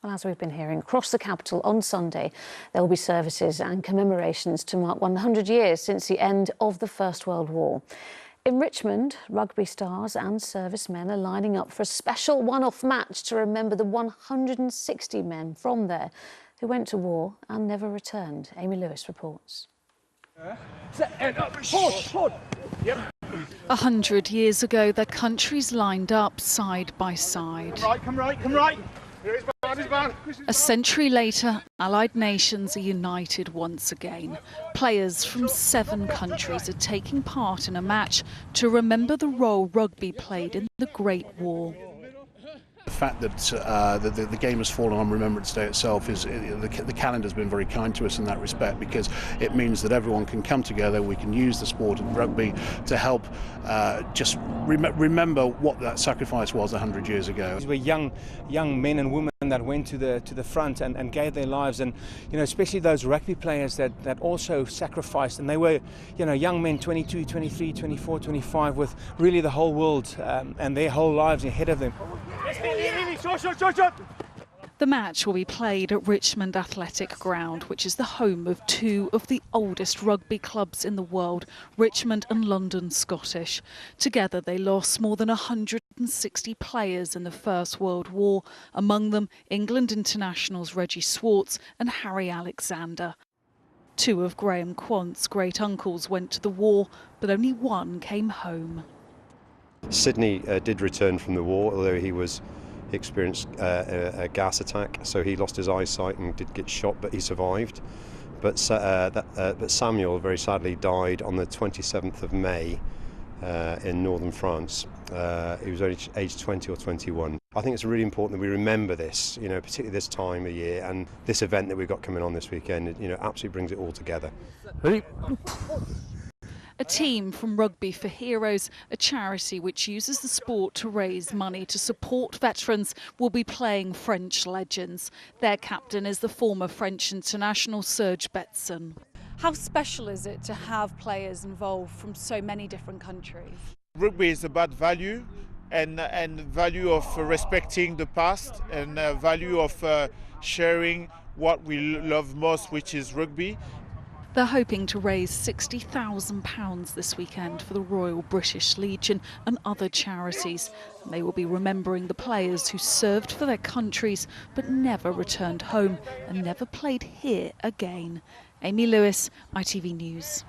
Well, as we've been hearing, across the capital on Sunday, there will be services and commemorations to mark 100 years since the end of the First World War. In Richmond, rugby stars and servicemen are lining up for a special one-off match to remember the 160 men from there who went to war and never returned. Amy Lewis reports. 100 years ago, their countries lined up side by side. Come right. A century later, Allied nations are united once again. Players from 7 countries are taking part in a match to remember the role rugby played in the Great War. The fact that the game has fallen on Remembrance Day itself is the calendar's been very kind to us in that respect, because it means that everyone can come together. We can use the sport of rugby to help just remember what that sacrifice was 100 years ago. These were young men and women that went to the front and gave their lives, and especially those rugby players that also sacrificed, and they were young men, 22, 23, 24, 25, with really the whole world and their whole lives ahead of them. The match will be played at Richmond Athletic Ground, which is the home of 2 of the oldest rugby clubs in the world, Richmond and London Scottish. Together they lost more than 160 players in the First World War, among them England internationals Reggie Swartz and Harry Alexander. 2 of Graham Quant's great-uncles went to the war, but only one came home. Sydney did return from the war, although he experienced a gas attack, so he lost his eyesight and did get shot, but he survived. But Samuel very sadly died on the 27th of May in northern France. He was only aged 20 or 21. I think it's really important that we remember this, particularly this time of year, and this event that we've got coming on this weekend, absolutely brings it all together. Ready? A team from Rugby for Heroes, a charity which uses the sport to raise money to support veterans, will be playing French legends. Their captain is the former French international Serge Betson. How special is it to have players involved from so many different countries? Rugby is about value and value of respecting the past, and value of sharing what we love most, which is rugby. They're hoping to raise £60,000 this weekend for the Royal British Legion and other charities. And they will be remembering the players who served for their countries but never returned home and never played here again. Amy Lewis, ITV News.